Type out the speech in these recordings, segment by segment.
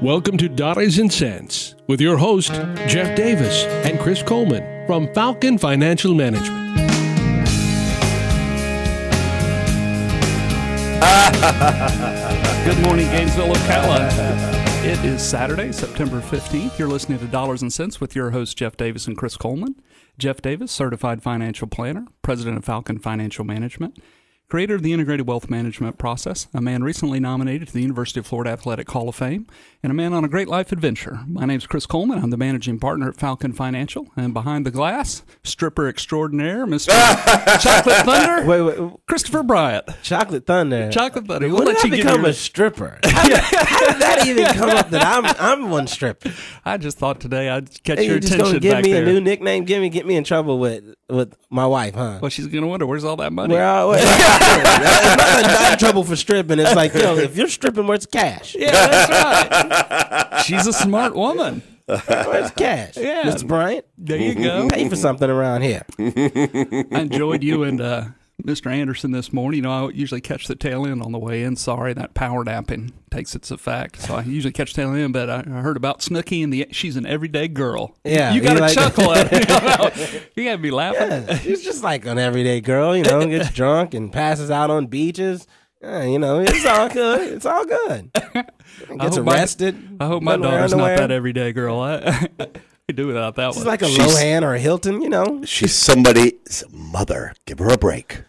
Welcome to Dollars and Cents with your host, Jeff Davis and Chris Coleman from Falcon Financial Management. Good morning, Gainesville, Ocala. It is Saturday, September 15th. You're listening to Dollars and Cents with your hosts, Jeff Davis and Chris Coleman. Jeff Davis, certified financial planner, president of Falcon Financial Management, creator of the integrated wealth management process, a man recently nominated to the University of Florida Athletic Hall of Fame, and a man on a great life adventure. My name's Chris Coleman. I'm the managing partner at Falcon Financial, and behind the glass, stripper extraordinaire, Mr. Chocolate Thunder, Wait, Christopher Bryant. Chocolate Thunder. Chocolate Thunder. When did I become a stripper? How did that even come up that I'm one stripper? I just thought today I'd catch Hey, your you just attention gonna give back me there. a new nickname? Get me in trouble with my wife, huh? Well, she's going to wonder, where's all that money? It's not in trouble for stripping. It's like, if you're stripping, where's cash? Yeah, that's right. She's a smart woman. Where's cash? Yeah. Mr. Bryant, There you go. pay for something around here. I enjoyed you and Mr. Anderson this morning. You know, I usually catch the tail end on the way in. Sorry, that power napping takes its effect. So I usually catch the tail end, but I heard about Snooki and she's an everyday girl. Yeah, You got to like- chuckle at it. You got to be laughing. Yeah, she's just like an everyday girl, gets drunk and passes out on beaches. It's all good. It's all good. Gets arrested. I hope my doesn't wear daughter's not underwear. that everyday girl. I could do without that She's one. like a Lohan or a Hilton, She's somebody's mother. Give her a break.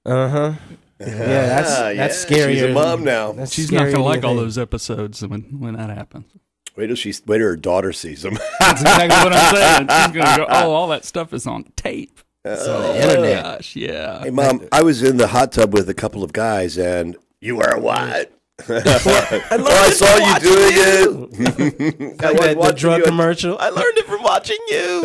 Yeah, that's scary. She's a mom now. She's not going to like all those episodes when that happens. Wait till her daughter sees them. That's exactly what I'm saying. She's going to go, all that stuff is on tape. It's on the internet. Gosh, yeah. Hey, Mom, I was in the hot tub with a couple of guys, and you were what? I saw you doing it. Like the drug commercial. I learned it from watching you.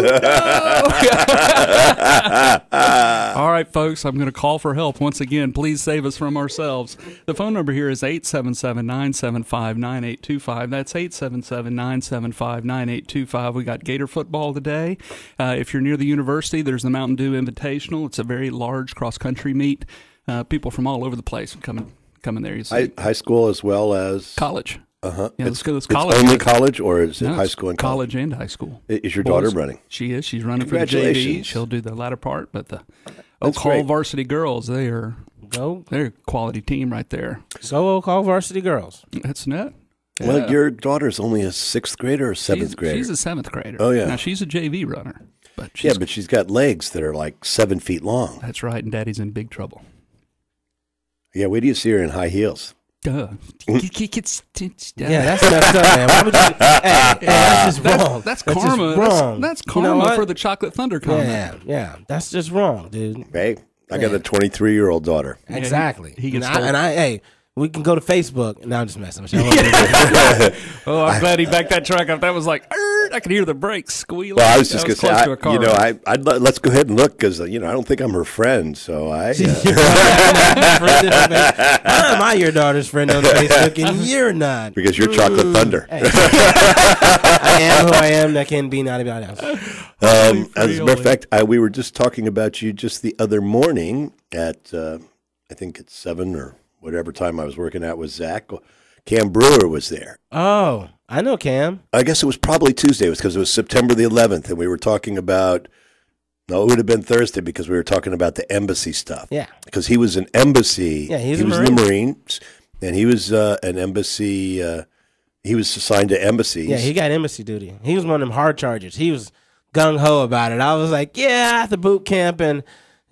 All right, folks, I'm going to call for help. Once again, please save us from ourselves. The phone number here is 877-975-9825. That's 877-975-9825. We got Gator football today. If you're near the university, there's the Mountain Dew Invitational. It's a very large cross-country meet. People from all over the place coming there. You see. High school as well as College. Uh-huh. Yeah, let's go. It's college. Only college, or is it high school and college and high school? Is your daughter running? She is. She's running for the JV. Congratulations. She'll do the latter part, but the That's Oak Hall great. varsity girls, they're a quality team right there. So Oak Hall varsity girls. That's net. Well, your daughter's only a sixth grader or seventh grader. She's a seventh grader. Oh, yeah. Now she's a JV runner, but but she's got legs that are like 7 feet long. that's right. And Daddy's in big trouble. Yeah, wait till you see her in high heels. Yeah, that's messed up, man. Why would you? Hey, that's just wrong. That's just karma. wrong. That's You know karma what? for the Chocolate Thunder comment. Yeah, that's just wrong, dude. Hey, I got a 23-year-old daughter. Exactly. he gets hey, we can go to Facebook. No, I'm just messing with you. Oh, I'm glad he backed that truck up. That was like, I could hear the brakes squealing. Well, I was just going to say, close to a car. let's go ahead and look because, I don't think I'm her friend. So I. How am I your daughter's friend on Facebook and you're not? Because you're Chocolate Thunder. Hey. I am who I am. That can be not anybody else. As a matter of fact, we were just talking about you just the other morning at, I think it's 7 or whatever time I was working out with Zach. Cam Brewer was there. Oh, I know Cam. I guess it was probably Tuesday. It was because it was September the 11th, and we were talking about. No, it would have been Thursday because we were talking about the embassy stuff. Yeah, because he was an embassy. Yeah, he was in the Marines, and he was an embassy. He was assigned to embassies. Yeah, he got embassy duty. He was one of them hard chargers. He was gung ho about it. I was like, yeah, at the boot camp and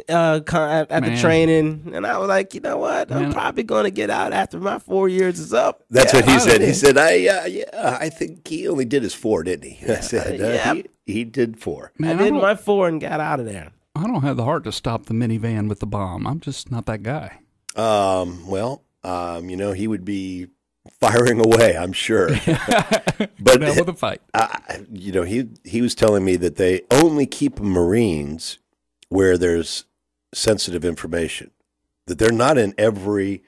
at the training, and I was like, you know what? I'm probably going to get out after my 4 years is up. That's what he said. He said, I think he only did his 4, didn't he? I said, he did 4. I did my 4 and got out of there. I don't have the heart to stop the minivan with the bomb. I'm just not that guy. He would be firing away, I'm sure. But with a fight. He was telling me that they only keep Marines where there's sensitive information. That they're not in the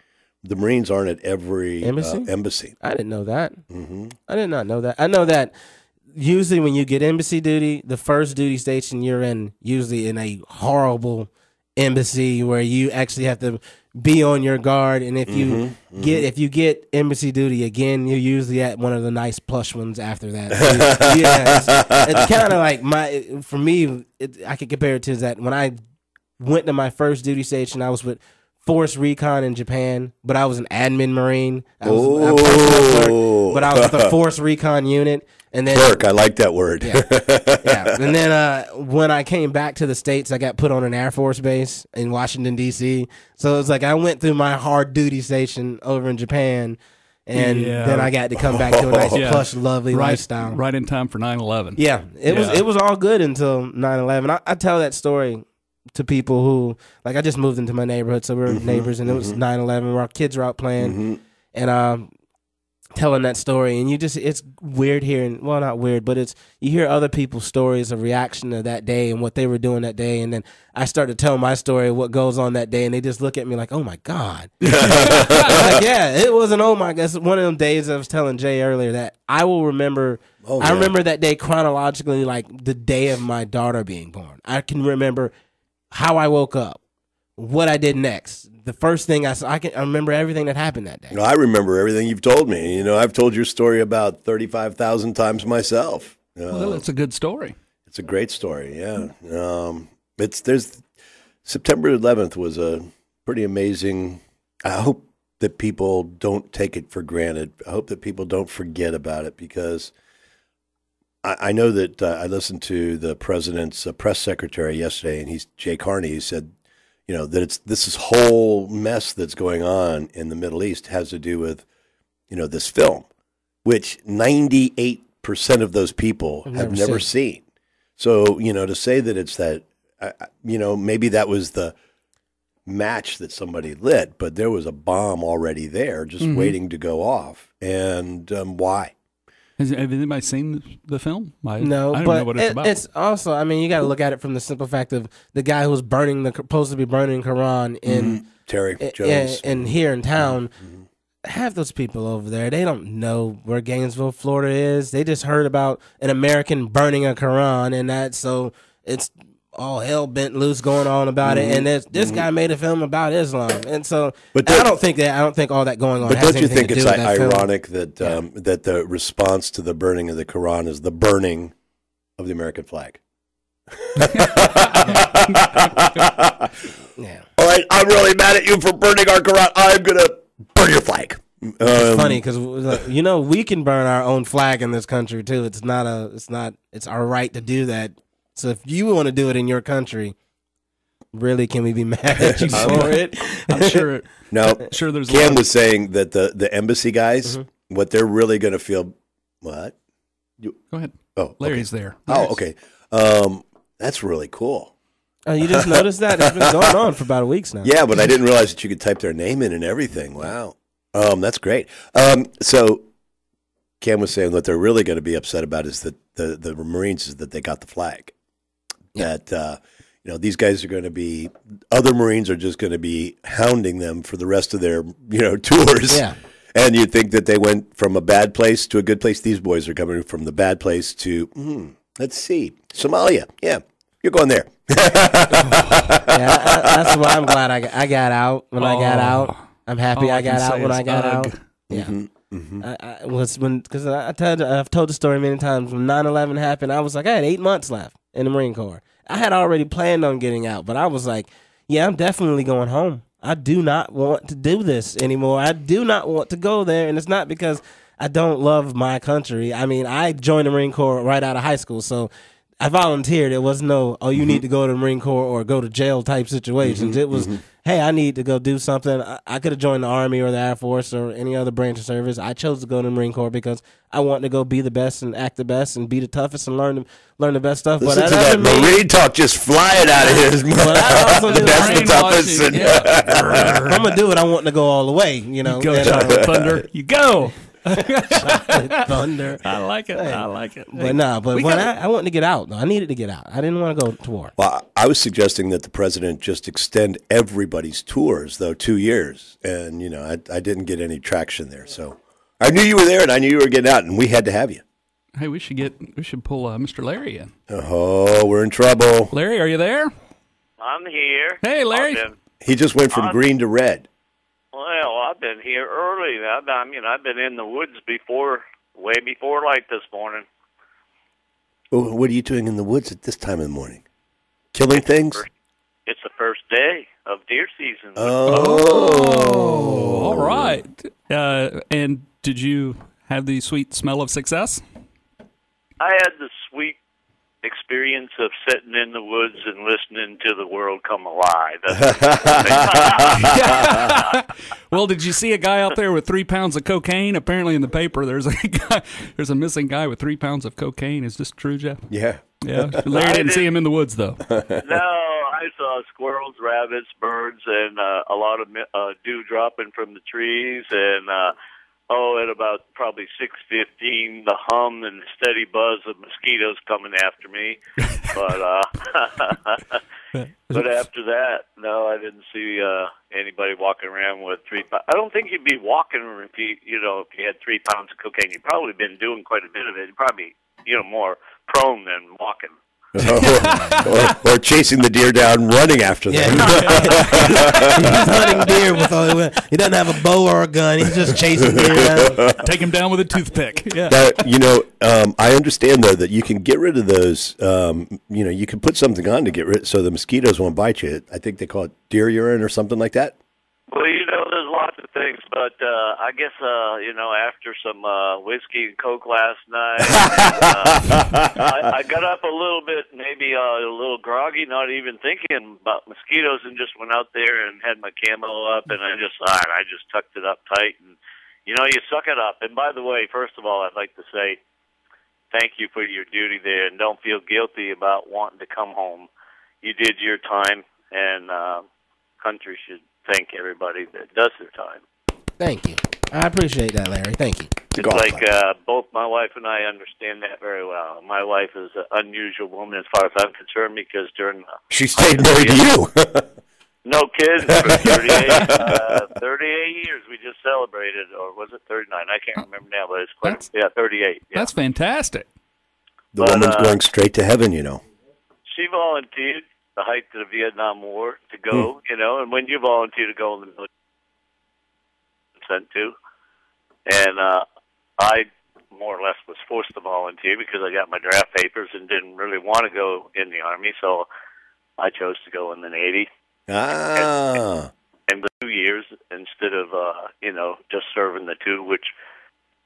Marines aren't at every embassy. I didn't know that. Mm-hmm. I did not know that. I know that usually when you get embassy duty, the first duty station you're in, usually in a horrible embassy where you actually have to be on your guard, and if you get embassy duty again, you're usually at one of the nice plush ones after that. It's kind of like for me, I could compare it to that when I went to my first duty station, I was with Force Recon in Japan, but I was an admin Marine. I was with the Force Recon unit. And then clerk, I like that word. Yeah. And then when I came back to the States, I got put on an Air Force base in Washington, D.C. So it's like I went through my hard duty station over in Japan, and then I got to come back to a nice, plush, lovely lifestyle. Right in time for 9/11. Yeah, it was all good until 9/11. I tell that story to people who, like, I just moved into my neighborhood, so we're neighbors, and it was 9/11 where our kids were out playing, and telling that story, and it's weird hearing, well, not weird, but you hear other people's stories of reaction to that day and what they were doing that day, and then I start to tell my story of what goes on that day, and they just look at me like, oh my God. Like, yeah, it was an oh my God. It's one of them days I was telling Jay earlier that I will remember. I remember that day chronologically, like the day of my daughter being born. I can remember how I woke up, what I did next. The first thing I remember everything that happened that day. No, I remember everything you've told me. You know, I've told your story about 35,000 times myself. Well, it's a good story. It's a great story, yeah. There's September 11th was a pretty amazing. I hope that people don't take it for granted. I hope that people don't forget about it, because I know that I listened to the president's press secretary yesterday, and Jay Carney. He said, you know, that this whole mess that's going on in the Middle East has to do with, you know, this film, which 98% of those people have never seen. So, you know, to say that it's that, you know, maybe that was the match that somebody lit, but there was a bomb already there just waiting to go off. And why? Have anybody seen the film? No, I don't but know what it's about. It's also, I mean, you got to look at it from the simple fact of the guy who was supposed to be burning Quran in Terry Jones, and here in town. Half those people over there, they don't know where Gainesville, Florida is. They just heard about an American burning a Quran, and so it's all hell bent loose going on about it. And this guy made a film about Islam, and so I don't think all that going on. But has don't you anything think to it's do with that ironic film. that the response to the burning of the Quran is the burning of the American flag? Yeah. All right, I'm really mad at you for burning our Quran. I'm gonna burn your flag. It's funny because you know, we can burn our own flag in this country too. It's our right to do that. So if you want to do it in your country, really, can we be mad at you for it? I'm sure. No, sure. There's Cam was saying that the embassy guys, what they're really going to feel. What? Go ahead. Oh, Larry's there. Oh, okay. That's really cool. Oh, you just noticed that? It's been going on for about a week now. Yeah, but I didn't realize that you could type their name in and everything. Wow. That's great. So Cam was saying what they're really going to be upset about is that the Marines is that they got the flag. Yeah. That you know, these guys are going to be, other Marines are just going to be hounding them for the rest of their, you know, tours. Yeah. And you think that they went from a bad place to a good place. These boys are coming from the bad place to, let's see, Somalia. Yeah, you're going there. That's why I'm glad I got out when I got out. I'm happy I got out when I got out. Yeah. Because I've told the story many times. When 9/11 happened, I was like, I had 8 months left in the Marine Corps. I had already planned on getting out, but I was like, yeah, I'm definitely going home. I do not want to do this anymore. I do not want to go there, and it's not because I don't love my country. I mean, I joined the Marine Corps right out of high school, so I volunteered. It was no, you need to go to the Marine Corps or go to jail type situations. It was, hey, I need to go do something. I could have joined the Army or the Air Force or any other branch of service. I chose to go to the Marine Corps because I want to go be the best and act the best and be the toughest and learn the best stuff. Listen to that Marine talk just flying out of his mouth. The best, the toughest. If I'm going to do it, I want to go all the way. You know, go Chocolate Thunder. You go. Chocolate Thunder. I like it. I like it. But when I wanted to get out, though. I needed to get out. I didn't want to go to war. Well, I was suggesting that the president just extend everybody's tours, though, 2 years. And, you know, I didn't get any traction there. So I knew you were there and I knew you were getting out, and we had to have you. Hey, we should pull Mr. Larry in. Oh, we're in trouble. Larry, are you there? I'm here. Hey, Larry. He just went from green to red. Well, I've been here early. I've been in the woods way before light this morning. Well, what are you doing in the woods at this time of the morning? Killing things? It's the first day of deer season. Oh, all right. And did you have the sweet smell of success? I had the sweet experience of sitting in the woods and listening to the world come alive. Well, did you see a guy out there with 3 pounds of cocaine? Apparently, in the paper, there's a missing guy with 3 pounds of cocaine. Is this true, Jeff? Yeah. Yeah. Larry didn't see him in the woods, though. No, I saw squirrels, rabbits, birds, and a lot of dew dropping from the trees. And at about probably 6:15, the hum and the steady buzz of mosquitoes coming after me. But after that, no, I didn't see anybody walking around with 3 pounds. I don't think you'd be walking if you had 3 pounds of cocaine. You'd probably been doing quite a bit of it. You'd probably, more prone than walking. or chasing the deer down, running after them. He's hunting deer with all. He doesn't have a bow or a gun. He's just chasing deer down. Take him down with a toothpick. Yeah. I understand though that you can get rid of those. You can put something on to get rid, so the mosquitoes won't bite you. I think they call it deer urine or something like that. Well, there's lots of things, but I guess, after some whiskey and Coke last night, I got up a little bit, maybe a little groggy, not even thinking about mosquitoes, and just went out there and had my camo up, and I just tucked it up tight, and, you suck it up. And by the way, first of all, I'd like to say thank you for your duty there, and don't feel guilty about wanting to come home. You did your time, and country should thank everybody that does their time. Thank you. I appreciate that, Larry. Thank you. It's like both my wife and I understand that very well. My wife is an unusual woman as far as I'm concerned because during she stayed married to you. No kids for 38 years we just celebrated, or was it 39? I can't remember now, but it's quite 38. Yeah. That's fantastic. The woman's going straight to heaven, She volunteered the height of the Vietnam War to go, and when you volunteer to go in the military, sent to, and I more or less was forced to volunteer because I got my draft papers and didn't really want to go in the Army, so I chose to go in the Navy. And the 2 years instead of just serving the 2, which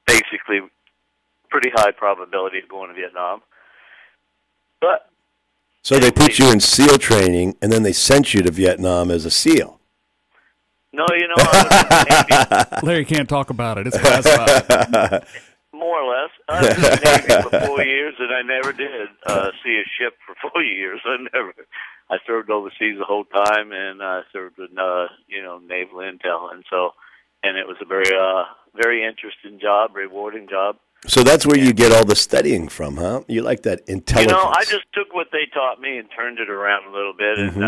basically pretty high probability of going to Vietnam. But so they put you in SEAL training, and then they sent you to Vietnam as a SEAL. No, I was in the Navy. Larry can't talk about it. It's classified. More or less. I was in the Navy for 4 years, and I never did see a ship for 4 years. I served overseas the whole time, and I served with naval intel, and it was a very very interesting job, rewarding job. So that's where you get all the studying from, huh? You like that intelligence. I just took what they taught me and turned it around a little bit, and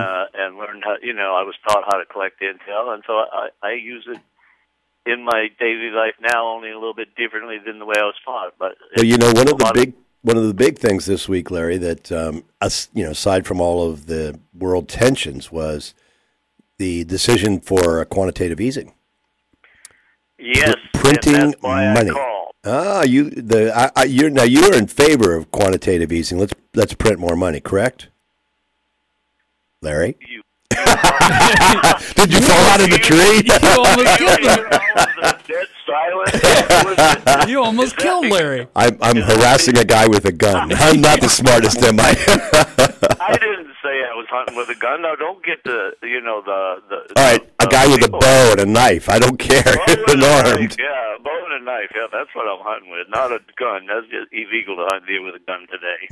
learned how. I was taught how to collect intel, and so I use it in my daily life now, only a little bit differently than the way I was taught. But one of the big things this week, Larry, that aside from all of the world tensions, was the decision for quantitative easing. Yes, printing and that's why money. I called. You're in favor of quantitative easing. Let's print more money, correct, Larry? Did you fall out of the tree? You almost killed him. Dead silence. You almost killed Larry. I'm harassing a guy with a gun. I'm not the smartest, am I? I didn't say I was hunting with a gun. No, don't get the. All right, a guy with a bow and a knife. I don't care. Unarmed. Yeah, a bow and a knife. Yeah, that's what I'm hunting with. Not a gun. That's just illegal to hunt deer with a gun today.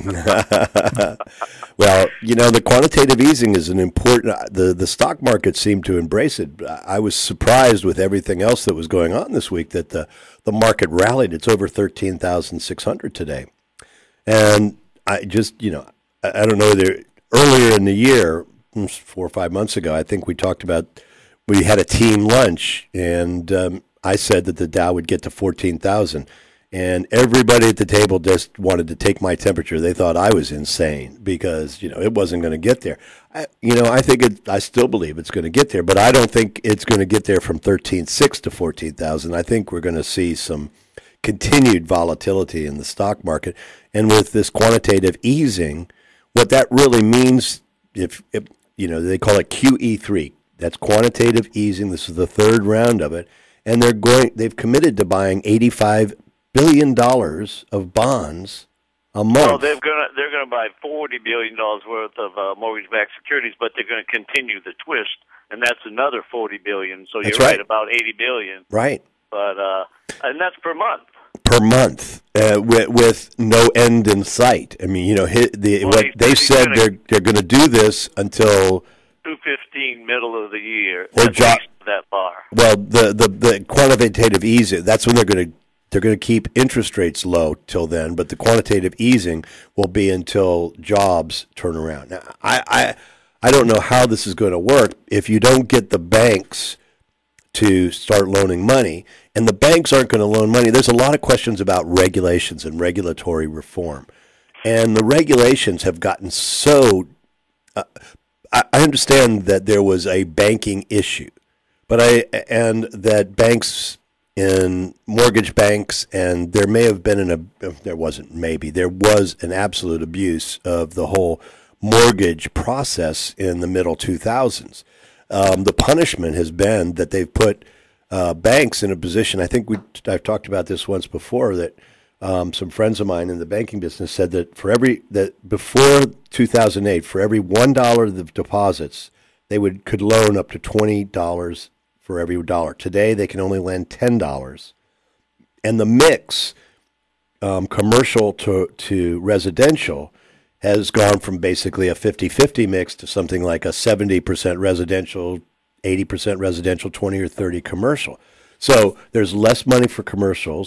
Well, the quantitative easing is an important. The stock market seemed to embrace it. I was surprised with everything else that was going on this week that the market rallied. It's over 13,600 today, and I just I don't know. Earlier in the year, 4 or 5 months ago, I think we talked about we had a team lunch, and I said that the Dow would get to 14,000. And everybody at the table just wanted to take my temperature. They thought I was insane because, it wasn't going to get there. I still believe it's going to get there, but I don't think it's going to get there from 13.6 to 14,000. I think we're going to see some continued volatility in the stock market. And with this quantitative easing, what that really means, if they call it QE3, that's quantitative easing. This is the third round of it. And they've committed to buying $85 billion of bonds a month. Well, they're gonna buy $40 billion worth of mortgage-backed securities, but they're going to continue the twist, and that's another $40 billion. So you're right, about $80 billion. Right. But and that's per month. Per month, with no end in sight. I mean, they said they're going to do this until 2015, middle of the year. Or that far. Well, the quantitative easing, that's when they're going to keep interest rates low till then, but the quantitative easing will be until jobs turn around. Now, I don't know how this is going to work if you don't get the banks to start loaning money, and the banks aren't going to loan money. There's a lot of questions about regulations and regulatory reform, and the regulations have gotten so I understand that there was a banking issue, and that banks in mortgage banks, and there may have been there was an absolute abuse of the whole mortgage process in the middle 2000s. The punishment has been that they've put banks in a position. I think I've talked about this once before, that some friends of mine in the banking business said that before 2008, for every $1 of deposits, they could loan up to $20 for every dollar. Today, they can only lend $10. And the mix, commercial to residential, has gone from basically a 50-50 mix to something like a 70% residential, 80% residential, 20 or 30 commercial. So there's less money for commercial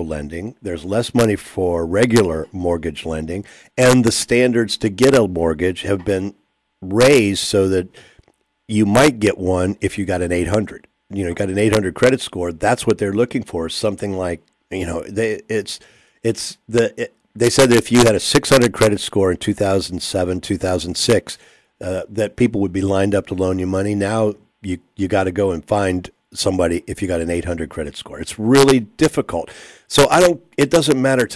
lending. There's less money for regular mortgage lending. And the standards to get a mortgage have been raised so that you might get one if you got an 800. You got an 800 credit score. That's what they're looking for. Something like, they said that if you had a 600 credit score in 2007, 2006, that people would be lined up to loan you money. Now you got to go and find somebody if you got an 800 credit score. It's really difficult. So it doesn't matter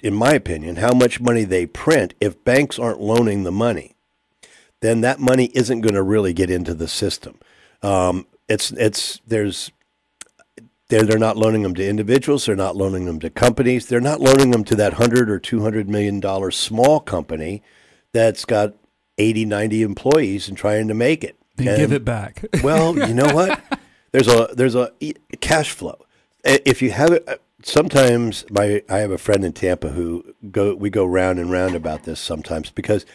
in my opinion, how much money they print. If banks aren't loaning the money, then that money isn't going to really get into the system. They're not loaning them to individuals. They're not loaning them to companies. They're not loaning them to that $100 or $200 million small company that's got 80, 90 employees and trying to make it. And give it back. Well, you know what? There's a cash flow. If you have it, sometimes I have a friend in Tampa we go round and round about this sometimes because,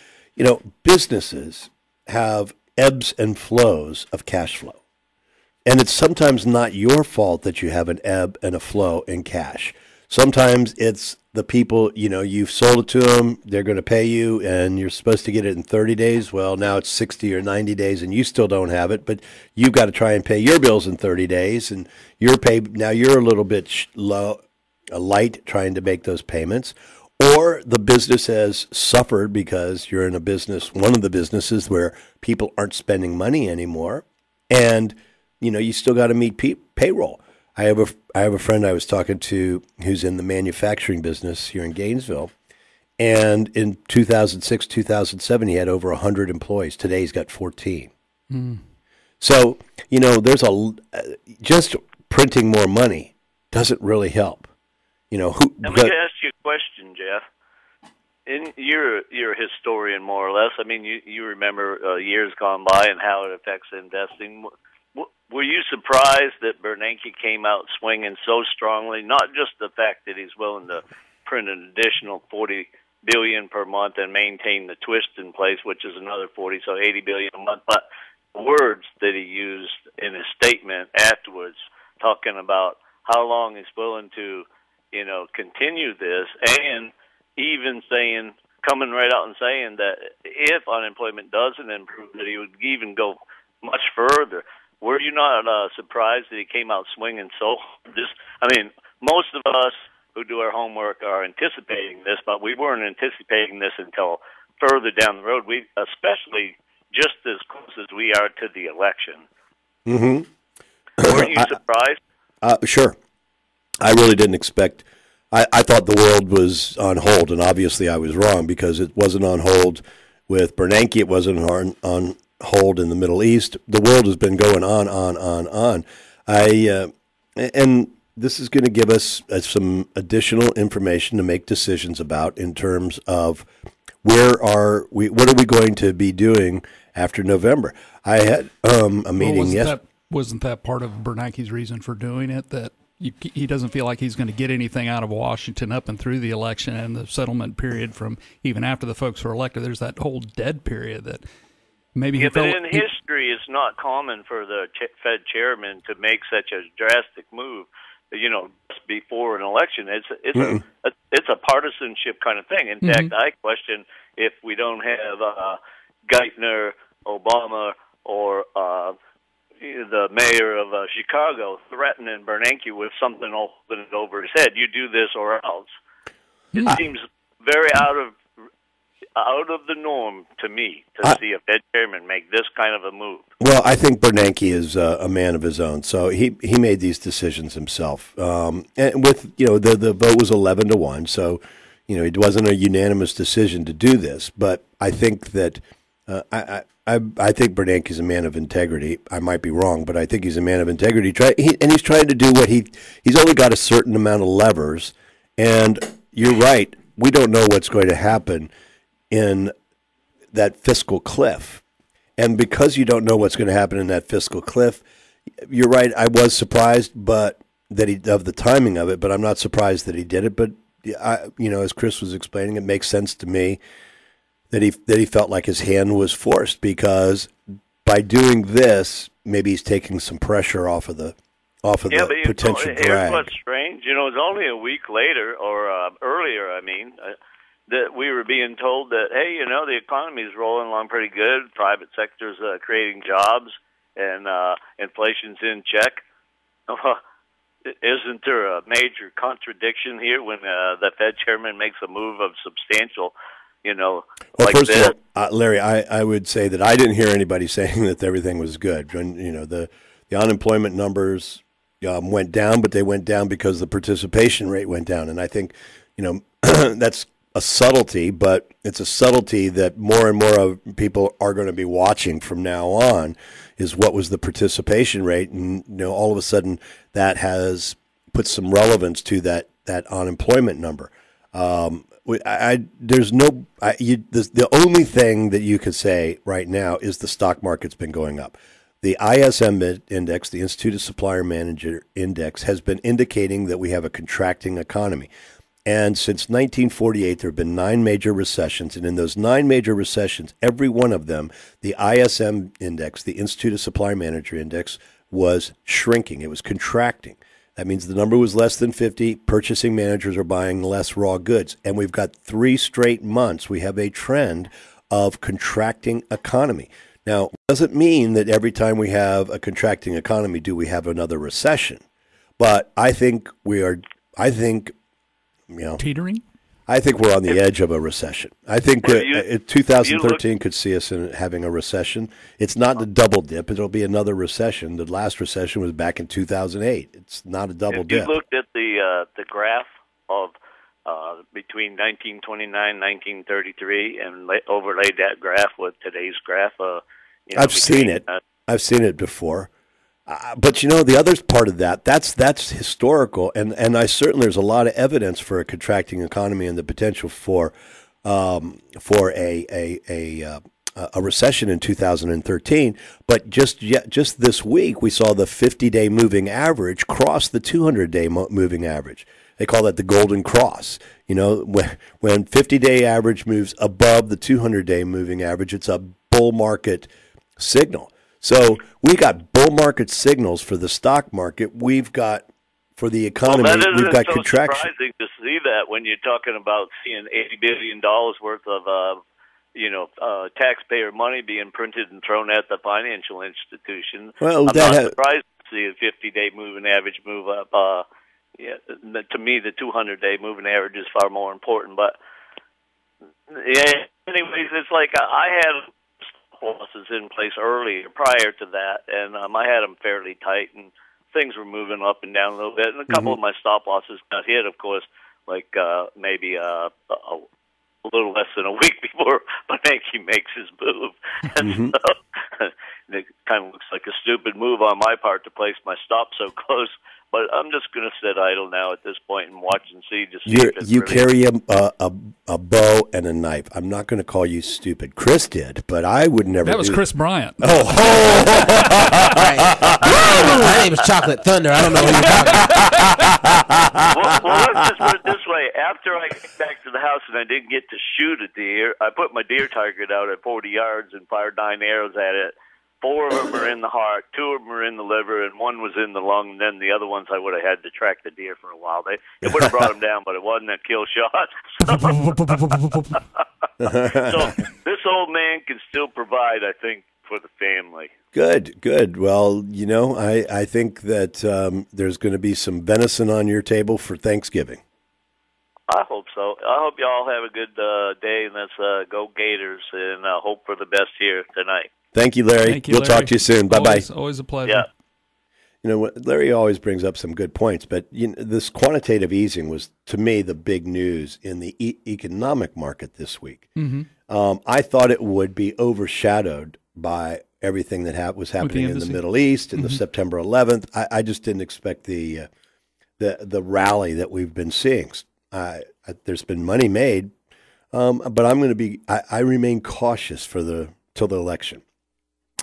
businesses have ebbs and flows of cash flow. And it's sometimes not your fault that you have an ebb and a flow in cash. Sometimes it's the people, you've sold it to them, they're going to pay you, and you're supposed to get it in 30 days. Well, now it's 60 or 90 days, and you still don't have it, but you've got to try and pay your bills in 30 days, and now you're a little bit light trying to make those payments. Or the business has suffered because you're in one of the businesses where people aren't spending money anymore, and you still got to meet payroll. I have a friend I was talking to who's in the manufacturing business here in Gainesville, and in 2006, 2007, he had over 100 employees. Today, he's got 14. So, there's just printing more money doesn't really help. Let me ask you a question, Jeff. You're a historian, more or less. I mean, you remember years gone by and how it affects investing. Were you surprised that Bernanke came out swinging so strongly? Not just the fact that he's willing to print an additional $40 billion per month and maintain the twist in place, which is another 40, so $80 billion a month, but words that he used in his statement afterwards, talking about how long he's willing to, continue this, and even coming right out and saying that if unemployment doesn't improve, that he would even go much further. Were you not surprised that he came out swinging so hard? Most of us who do our homework are anticipating this, but we weren't anticipating this until further down the road. We, especially just as close as we are to the election. Mm-hmm. Weren't you surprised? Sure. I really didn't expect. I thought the world was on hold, and obviously I was wrong because it wasn't on hold with Bernanke. It wasn't on hold in the Middle East. The world has been going on. And this is going to give us some additional information to make decisions about in terms of what are we going to be doing after November. I had a meeting yesterday. Wasn't that part of Bernanke's reason for doing it, that he doesn't feel like he's going to get anything out of Washington up and through the election and the settlement period from even after the folks were elected? There's that whole dead period that maybe he felt. But in history, it's not common for the Fed chairman to make such a drastic move, just before an election. It's a partisanship kind of thing. In fact, I question if we don't have Geithner, Obama, or the mayor of Chicago threatening Bernanke with something holding it over his head. You do this or else. It seems very out of the norm to me to see a Fed chairman make this kind of a move. Well, I think Bernanke is a man of his own, so he made these decisions himself. And with the vote was 11-1, so it wasn't a unanimous decision to do this. But I think that I think Bernanke is a man of integrity. I might be wrong, but I think he's a man of integrity. And he's trying to do what he's only got a certain amount of levers. And you're right, we don't know what's going to happen in that fiscal cliff. And because you don't know what's going to happen in that fiscal cliff, you're right, I was surprised of the timing of it, but I'm not surprised that he did it. But as Chris was explaining, it makes sense to me that he felt like his hand was forced, because by doing this, maybe he's taking some pressure off of the potential drag. Here's what's strange. It's only a week later, or earlier, that we were being told that, hey, the economy is rolling along pretty good. Private sector's creating jobs, and inflation's in check. Isn't there a major contradiction here when the Fed chairman makes a move of substantial? Well, like first this. of all, Larry, I would say that I didn't hear anybody saying that everything was good. When, the unemployment numbers went down, but they went down because the participation rate went down. And I think, that's a subtlety, but it's a subtlety that more and more of people are going to be watching from now on, is what was the participation rate. And, all of a sudden that has put some relevance to that unemployment number. The only thing that you could say right now is the stock market's been going up. The ISM index, the Institute of Supplier Manager Index, has been indicating that we have a contracting economy. And since 1948, there have been 9 major recessions. And in those 9 major recessions, every one of them, the ISM index, the Institute of Supplier Manager Index, was shrinking. It was contracting. That means the number was less than 50. Purchasing managers are buying less raw goods. And we've got 3 straight months. We have a trend of contracting economy. Now, it doesn't mean that every time we have a contracting economy do we have another recession. But I think teetering? I think we're on the edge of a recession. I think 2013 could see us in having a recession. It's not a double dip. It'll be another recession. The last recession was back in 2008. It's not a double dip. If you looked at the graph of between 1929 and 1933 and overlaid that graph with today's graph, I've seen it. I've seen it before. But the other part of that's historical, and there's a lot of evidence for a contracting economy and the potential for a recession in 2013. But just this week, we saw the 50-day moving average cross the 200-day moving average. They call that the golden cross. When 50-day average moves above the 200-day moving average, it's a bull market signal. So we got bull market signals for the stock market. We've got for the economy. We've got contraction. Surprising to see that when you're talking about seeing $80 billion worth of taxpayer money being printed and thrown at the financial institution. Well, I'm not surprised to see a 50-day moving average move up to me, the 200-day moving average is far more important. But yeah, anyways, it's like I had losses in place earlier prior to that, and I had them fairly tight, and things were moving up and down a little bit. And a couple of my stop losses got hit, of course, like maybe a little less than a week before Bernanke makes his move. And so it kind of looks like a stupid move on my part to place my stop so close. But I'm just going to sit idle now at this point and watch and see. You carry a bow and a knife. I'm not going to call you stupid. Chris did, but I would never. That was Chris Bryant. Oh, my name is Chocolate Thunder. I don't know what you're talking about. Well, let's just put it this way. After I came back to the house and I didn't get to shoot a deer, I put my deer target out at 40 yards and fired 9 arrows at it. 4 of them are in the heart, 2 of them are in the liver, and 1 was in the lung. And then the other ones I would have had to track the deer for a while. It would have brought them down, but it wasn't a kill shot. So this old man can still provide, I think, for the family. Good. Well, I think that there's going to be some venison on your table for Thanksgiving. I hope so. I hope you all have a good day, and let's go Gators, and hope for the best here tonight. Thank you, Larry. We'll talk to you soon. Bye-bye. Always a pleasure. Yeah. Larry always brings up some good points, but this quantitative easing was, to me, the big news in the economic market this week. Mm-hmm. I thought it would be overshadowed by everything that was happening in the Middle East and the September 11th. I just didn't expect the rally that we've been seeing. There's been money made, but I'm going to be. I remain cautious till the election.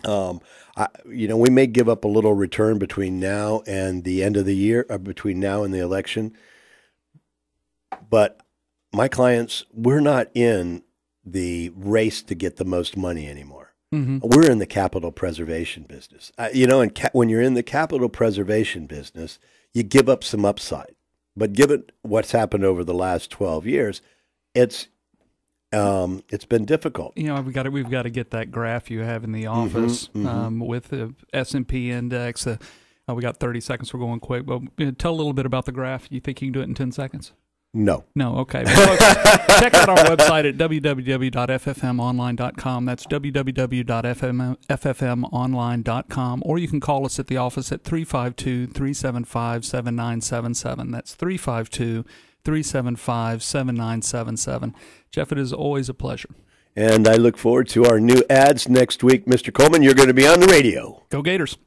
We may give up a little return between now and the end of the year, or between now and the election. But my clients, we're not in the race to get the most money anymore. Mm-hmm. We're in the capital preservation business. And when you're in the capital preservation business, you give up some upside. But given what's happened over the last 12 years, it's been difficult. We've got to get that graph you have in the office with the S&P index. We got 30 seconds. We're going quick. But tell a little bit about the graph. You think you can do it in 10 seconds? No. Okay. Folks, check out our website at www.ffmonline.com. That's www.ffmonline.com. Or you can call us at the office at 352-375-7977. That's 352-375-7977. Jeff, it is always a pleasure. And I look forward to our new ads next week. Mr. Coleman, you're going to be on the radio. Go Gators.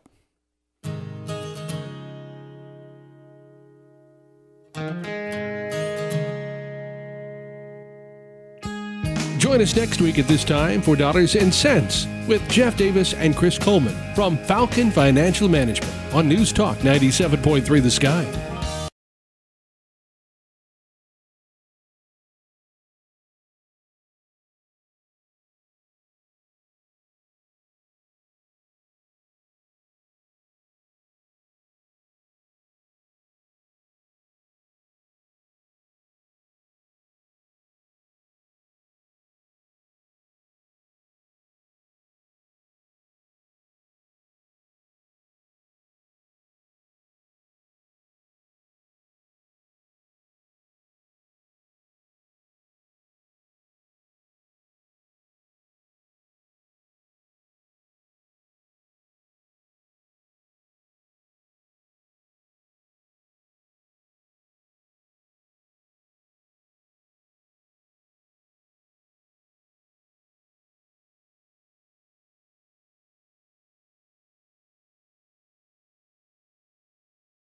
Join us next week at this time for Dollars and Cents with Jeff Davis and Chris Coleman from Falcon Financial Management on News Talk 97.3 The Sky.